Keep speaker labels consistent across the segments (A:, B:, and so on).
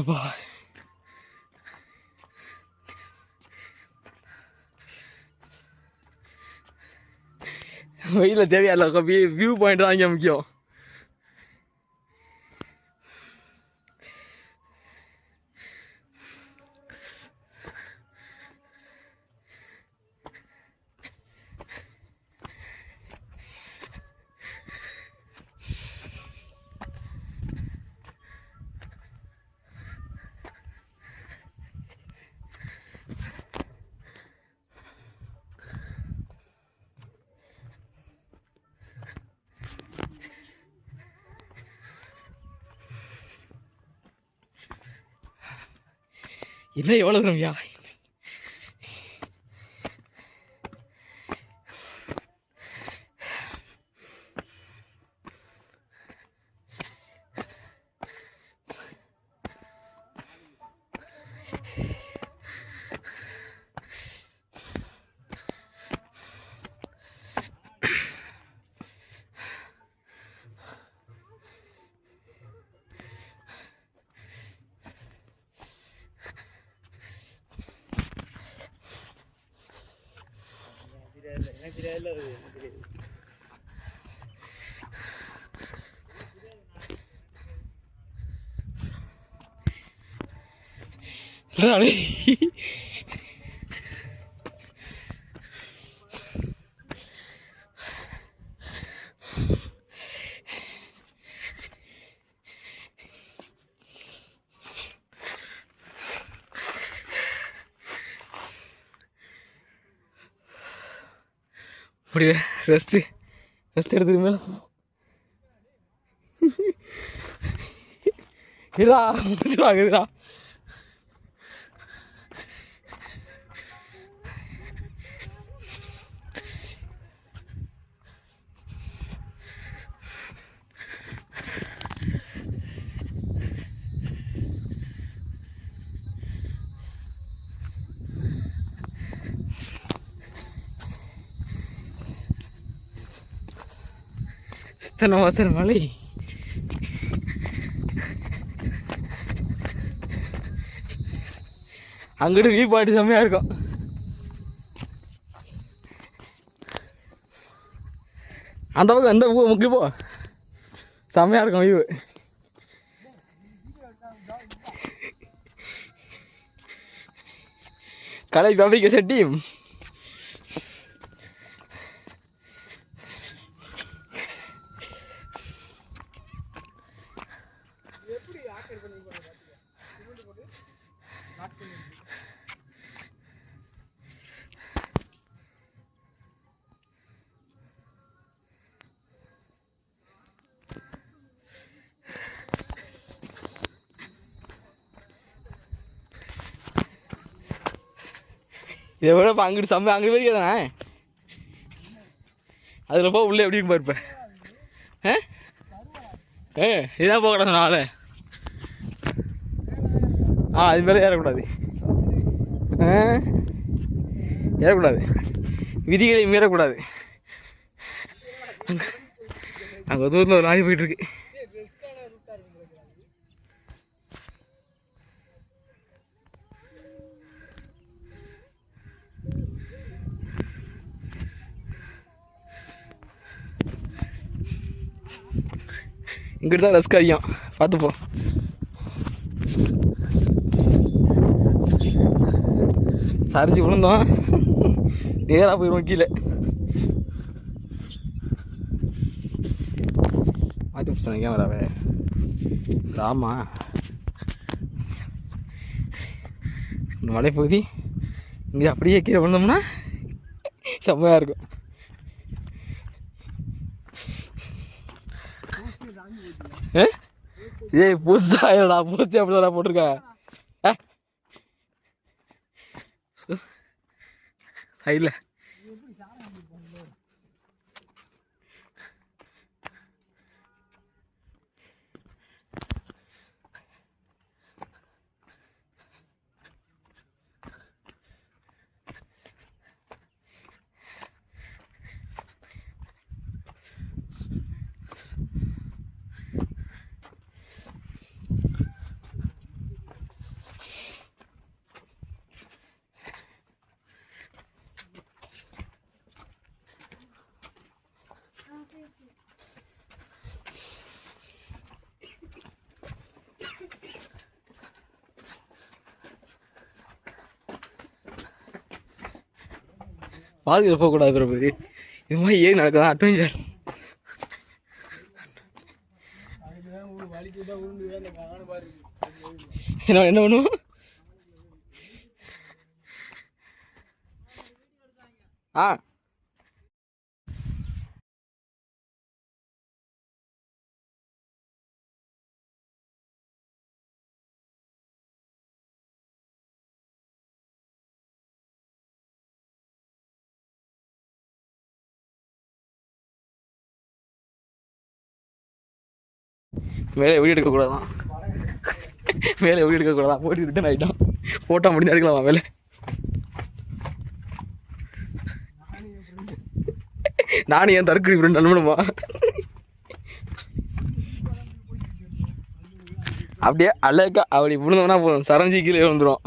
A: அப்பா வெயிலில் தேவையில்ல வியூ பாயிண்ட் தான் இங்கே முக்கியம். இல்லை எவ்வளோ தூரம்யா? முடியல, ரெஸ்ட் எடுத்துக்கு மேலே இதா வாங்குதுடா. சித்தனை வாசல் மலை அங்கிட்டு வியூ பாயிண்ட் செம்மையாக இருக்கும். அந்த பக்கம் எந்த முக்கிய போ செம்மையாக இருக்கும் வியூ. கலை ஃபேப்ரிகேஷன் டீம் இதை விட இப்போ அங்கிட்டு செம்ம அங்கிட்டு போயிருக்கே தானே, அதில் போ உள்ளே எப்படின்னு போயிருப்பேன். இதான் போக கூடாது நாள். அது மேலே ஏறக்கூடாது, ஏறக்கூடாது, விதிகளை மீறக்கூடாது. அங்கே தூரத்தில் ஒரு லாரி போயிட்டுருக்கு. இங்கிட்டு தான் ரஸ்க் அதிகம், பார்த்துப்போம். சரிச்சு விழுந்தோம், நேராக போயிடுவோம் கீழே. மாற்றி பிடிச்சாங்க கேமராவே. ஆமாம், இந்த மலைப்பகுதி இங்கே அப்படியே கீழே விழுந்தோம்னா செம்மையாக இருக்கும். ஏய் பூஸ்டா இல்லடா, பூஸ்டி அப்படிதான் போட்டிருக்க. சைடில் பாதுகாப்பு போகக்கூடாது பிரபு. இது மாதிரி ஏறி நடக்குதான் அட்வென்ச்சர். என்ன என்ன பண்ணுவோம்? ஆ மேலே எப்படி எடுக்கக்கூடாதான், மேலே எப்படி எடுக்கக்கூடாதான். போட்டு ரிட்டன் ஆகிட்டான். ஃபோட்டோ முடிஞ்சு எடுக்கலாமா மேலே? நானும் ஏன் தற்கொலை ஃப்ரெண்ட் அனுப்பணுமா? அப்படியே அழகா அப்படி விழுந்தோம்னா போதும், சரஞ்சி கீழே வந்துடும்.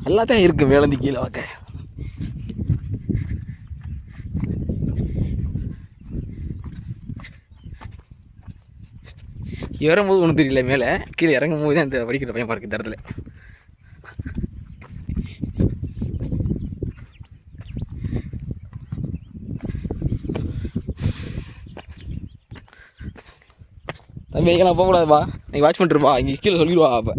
A: எல்லாத்தையும் இருக்கு மேலந்தி கீழே வாக்க. ஏறும்போது ஒன்றும் தெரியல, மேலே கீழே இறங்கும் போது தான் இந்த வடிக்கிற பயமாக இருக்குது இந்த இடத்துல. தம்பி எங்கெல்லாம் போகக்கூடாதுப்பா, நீங்கள் வாட்ச் பண்ணிட்டுருப்பா, இங்கே கீழே சொல்லிடுவா. அப்போ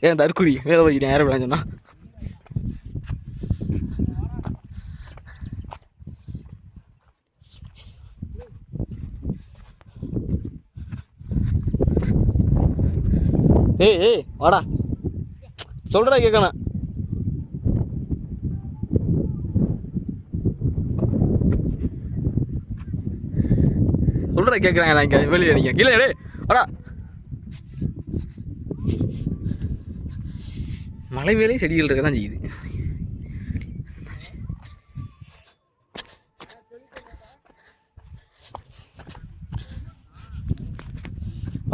A: ஏன் தற்குறி வேலை வைக்கிறேன் யாரை விட சொன்னா? ஏய் ஏய் வாடா, சொல்கிறா கேட்கணும். சொல்கிறா கேட்குறேன். நான் இங்கே வெளியே நிற்க கீழே டே வாடா. மலை மேலேயும் செடிகள் இருக்க தான் செய்யுது.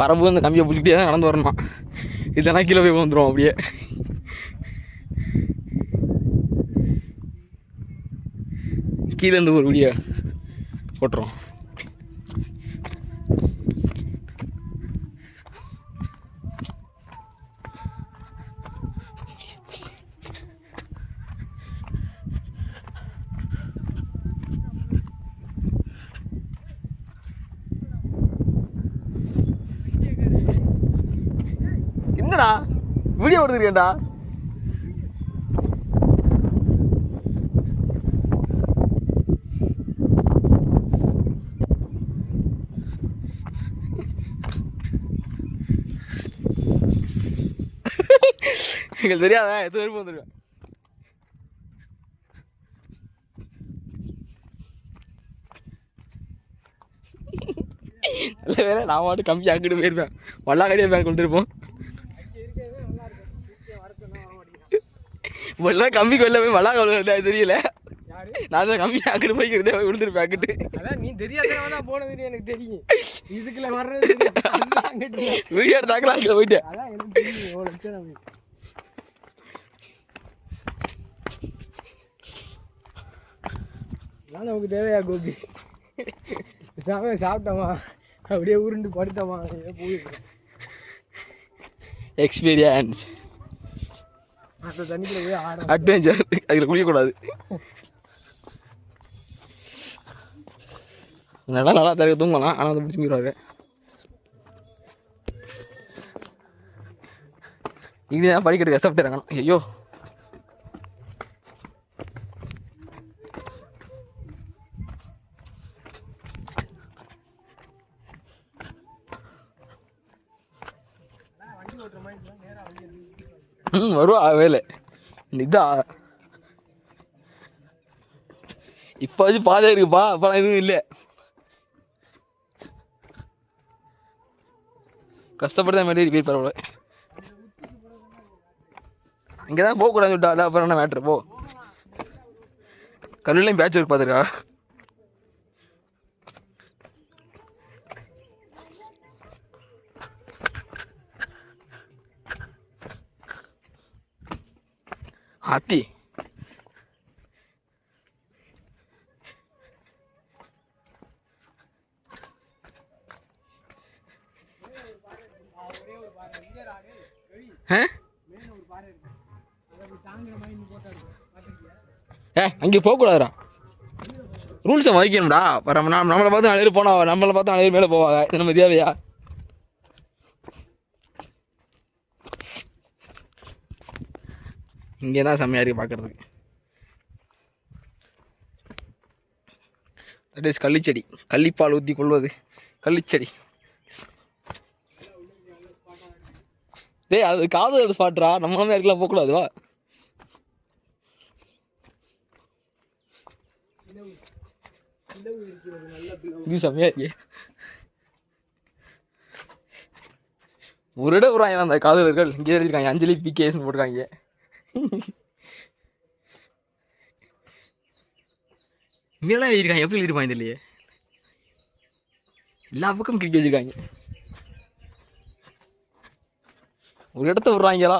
A: வரம்போது அந்த கம்பியை பிடிச்சிக்கிட்டே தான் நடந்து வரணும், இதெல்லாம் கீழே போய் வந்துடும். அப்படியே கீழே இருந்து ஒரு வீடியோ போட்டுரும். என்னடா வீடியோ எடுத்துருக்கேன்டா? எங்களுக்கு தெரியாதா எத்தனை பேருக்கு வந்துருக்கேன். நல்ல வேலை நான் பாட்டு கம்பி அங்கிட்டு போயிருப்பேன், வல்லாக்கடியே பேங்க் கொண்டு இருப்போம். இப்பெல்லாம் கம்பிக்கு வெளில போய் மழை கவலை தெரியல. நான் தான் கம்பி அங்கிட்டு போய்க்கிறதே விழுந்துருப்பேன் அங்கிட்டு. அதான் நீ தெரியாத போனது எனக்கு தெரியும். இதுக்குள்ள வர்றது வீடியோ எடுத்தாக்கலாம் அங்கே போயிட்டு. அதான் எனக்கு தெரியும். நமக்கு தேவையா கோபி? சாப்பிட்டோமா அப்படியே உருண்டு படுத்தோமா போயிருக்கேன். எக்ஸ்பீரியன்ஸ் அந்த தண்ணிக்குள்ள போய் அட்வென்ச்சர். அதில் குளிக்கக்கூடாது. நல்லா தர தூங்கலாம், ஆனால் அதை பிடிச்சி மீறாரு. இங்கே தான் படிக்கிறது கஷ்டப்பட்டு இறங்கணும். ஐயோ வருவா வேலை இதா. இப்போ வச்சு பாதை இருக்குப்பா, அப்போலாம் எதுவும் இல்லை. கஷ்டப்பட்டு தான் மேலே போய் பரவாயில்ல. இங்கே தான் போகக்கூடாதுன்னு விட்டால, அப்புறம் என்ன மேட்ரு போ. கல்லுலையும் பேட்ச் ஒர்க் பார்த்துருக்கா? ஆத்தி அங்கே போகக்கூடாதுடா, ரூல்ஸை மதிக்கணும்டா. நம்மளை பார்த்து 4 பேர் போனா, நம்மளை பார்த்து 4 பேர் மேலே போவாங்க. இது நம்ம தேவையா? இங்கே தான் செம்மையாக இருக்குது பார்க்குறதுக்கு. தட் இஸ் கள்ளிச்செடி, கள்ளிப்பால் ஊற்றி கொள்வது கள்ளிச்செடி. டேய் அது காதல் ஸ்பாட்ரா, நம்ம மாதிரி இருக்கலாம், போகக்கூடாதுவா? இது செம்மையா இருக்கே. ஒரு இடம் வருவாங்க அந்த காதலர்கள். இங்கே எழுதிருக்காங்க அஞ்சலி பிகேஸ்ன்னு போட்டிருக்காங்க. இங்கெல்லாம் எழுதிருக்காங்க, எப்படி எழுதிருப்பாங்க இல்லையே, எல்லா பக்கம் கிரிக்கெட் வச்சிருக்காங்க. ஒரு இடத்த விடுறாங்களா?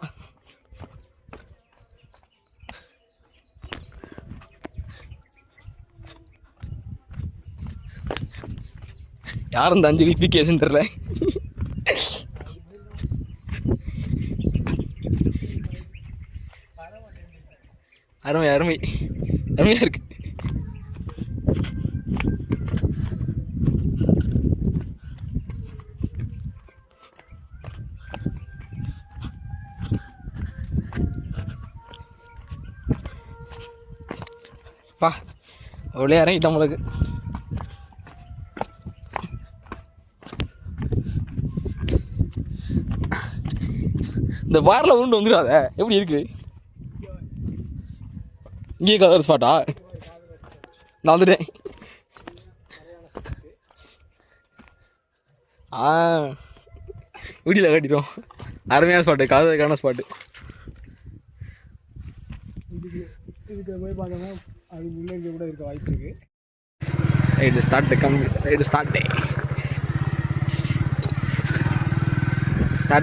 A: யார் இந்த அஞ்சலி பிகேஸ்ன்னு தெரியல. அருமை அருமை அருமையா இருக்கு. பா அவ்வளோ இறங்கிட்டோம் உங்களுக்கு. இந்த வாரில் உருண்டு வந்துடாத, எப்படி இருக்கு? இங்கேயே கலர் ஸ்பாட்டா? நான் வந்துட்டேன். வீடியில் கட்டிட்டோம். அருமையான ஸ்பாட்டு, காதலுக்கான ஸ்பாட்டு. இதுக்கு போய் பார்த்தோம்னா அது முன்னாடி கூட இருக்க வாய்ப்பு இருக்கு. Ride start, ride start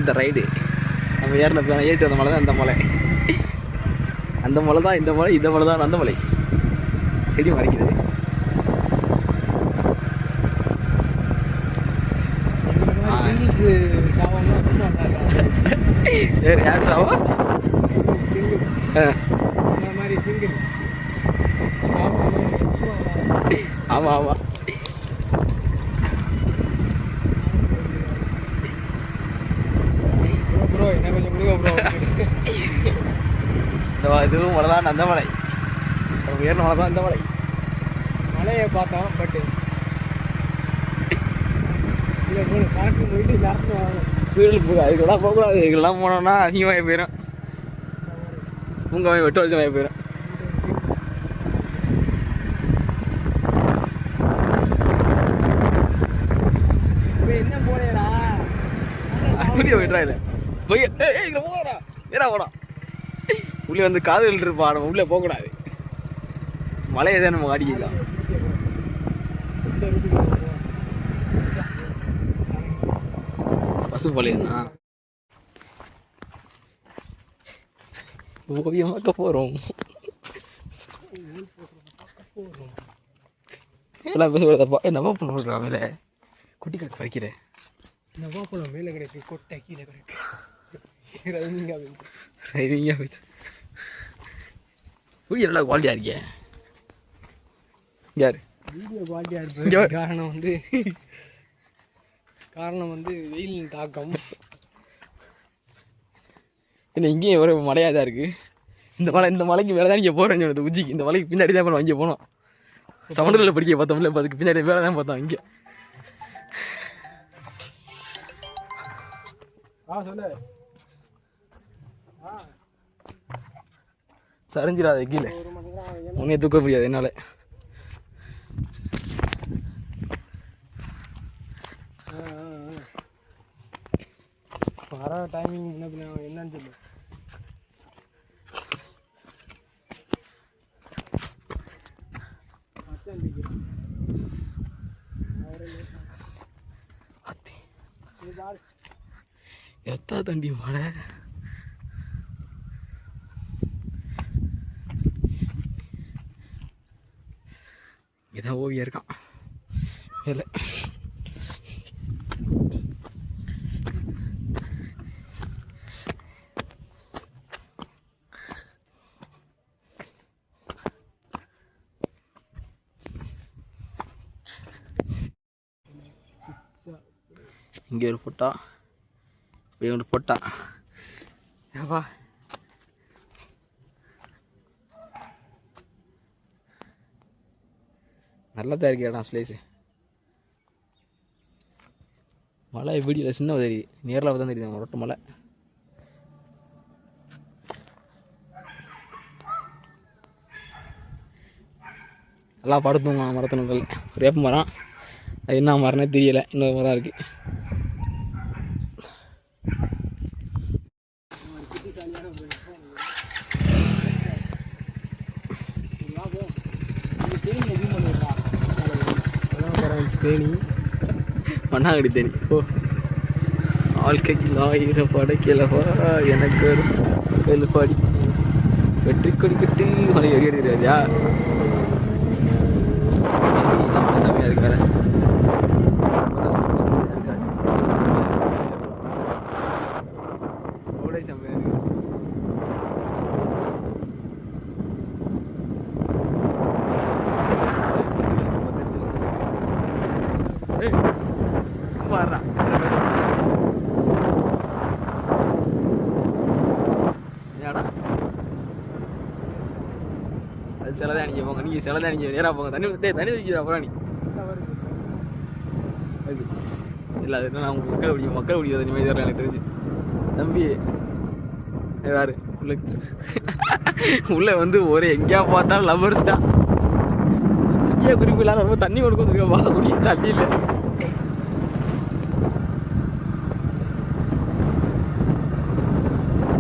A: the ride. நம்ம ஏறிட்டு வந்த மலை தான் அந்த மலை, அந்த மலை தான் இந்த மலை, இந்த மலை தான் அந்த மலை. செடி மறைக்குது. வேறு யார் சாவா? ஆமாம் ஆமாம். ப்ரோ என்ன கொஞ்சம் கொடுங்க ப்ரோ. இதுவும் மலை தான் அந்த மலை, உயர்ந்த மலை தான் இந்த மலை. மலையை பார்த்தோம், பட்டு இதில் போகணும், பார்த்து போயிட்டு ஜாஸ்தி வாங்கணும். ஸ்பீடில் போக அதுக்கெல்லாம் போகக்கூடாது. இதுக்கெல்லாம் போனோம்னா அதிகமாக போயிடும், பூங்காவை வெட்டு வலிச்சமாக போயிடும். என்ன போனேடா புரிய போய்ட்றா இல்லை போய் இங்கே போகிறா ஏறா போடா. உள்ளே வந்து காதல் இருப்பா, நம்ம உள்ளே போகக்கூடாது. மலையை தான் நம்ம அடிக்கலாம். பசு போலேண்ணா ஓவியமாக்க போகிறோம். எல்லாம் பேசக்கூடாதப்பா. நவா பண்ண சொல்கிறா மேலே குட்டி கணக்கு பறிக்கிறேன். நவா பழம் மேலே கிடைக்கு, கொட்டை கீழே கிடைக்கு. ரைவிங்காக போயிட்டு வீடியோ நல்லா குவாலிட்டியாக இருக்கேன். யார் வீடியோ குவாலிட்டியாக இருப்பது காரணம் வந்து வெயிலின் தாக்கம். என்ன இங்கேயும் ஒரு மலையாக தான் இருக்குது. இந்த மலைக்கு மேலே தான் இங்கே போகிறேன்னு சொன்னது உச்சிக்கு. இந்த மலைக்கு பின்னாடி தான் அப்புறம் இங்கே போனோம். சமண்டலில் படிக்க பார்த்தோம், இல்லை அதுக்கு பின்னாடி மேலே தான் பார்த்தோம். இங்கே சொல்லு சரிஞ்சிடாத கீழே, உன்னைய தூக்க முடியாது என்னால். வர டைமிங் என்னன்னு சொல்லு. எத்தா தண்டி மழை. இதான் ஓவியம் இருக்கான் இல்லை. இங்கே ஒரு போட்டா, இப்படி ஒரு போட்டா. ஏப்பா நல்லா தான் இருக்கு இடம் ஸ்லேஸு. மலை வீடியோவில் சின்ன தெரியுது, நேரில் தான் தெரியுது ரொட்ட மலை. நல்லா படுத்துங்க மரத்தினங்கள். வேப்ப மரம், அது என்ன மரம்னே தெரியலை, இன்னொரு மரம் இருக்குது. தேனி மண்ணாங்கடி தேனி. ஓ வாழ்க்கைக்கு 1000 படைக்கலவா எனக்கு ஒரு வெள்ளுப்பாடி வெற்றி கொடி கட்டி மலை எடி எடுக்கிறாரியா. செமையாக இருக்கு வேற. செம்மையாக இருக்கு. சும்மாறா ஏடா அது சிலதான் அணிஞ்சு போங்க. நீங்கள் சிலதான் அணிஞ்சு நேராக போங்க. தண்ணி வைக்கிற அப்புறம் நீ அது இல்லை. அது என்ன மக்கள் பிடிக்கும் தண்ணி மாதிரி எனக்கு தெரிஞ்சு. தம்பி வேறு உள்ளே வந்து ஒரு எங்கேயா பார்த்தாலும் லவ்வர்ஸ் தான். முக்கிய குறிப்பு இல்லாத ரொம்ப தண்ணி கொடுக்க வா குடிக்க தண்ணி இல்லை.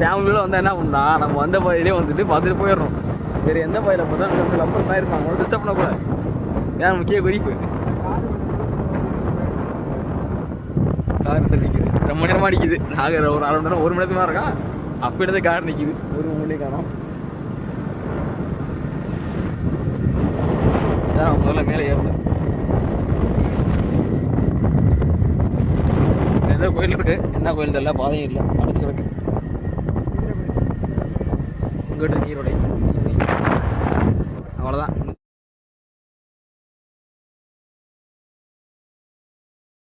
A: ஃபேமிலியோட வந்தால் என்ன பண்ணா, நம்ம வந்த பாதையிலே வந்துட்டு பார்த்துட்டு போயிடணும். வேறு எந்த பாதையில் பார்த்தா நம்ம லம்பர்ஸ் தான் இருப்பாங்க, அவங்கள டிஸ்டர்ப் பண்ணக்கூடாது. ஏன் முக்கிய குறிப்பு கார் நிற்கிது, ரொம்ப நேரமாக அடிக்குது. நாங்கள் ஒரு 1/2 மணி நேரம் 1 மணி நேரத்துக்கு இருக்கா. அப்போ எடுத்து கார் நிற்கிது, 1 மணி காணும். அதான் முதல்ல மேலே ஏறணும். ஏதோ கோயில் இருக்கு, என்ன கோயில் தெரியல, பாதையும் இல்லை, அடைச்சி கிடக்கு. இங்கிட்டு நீரோடை அவ்வளோதான்.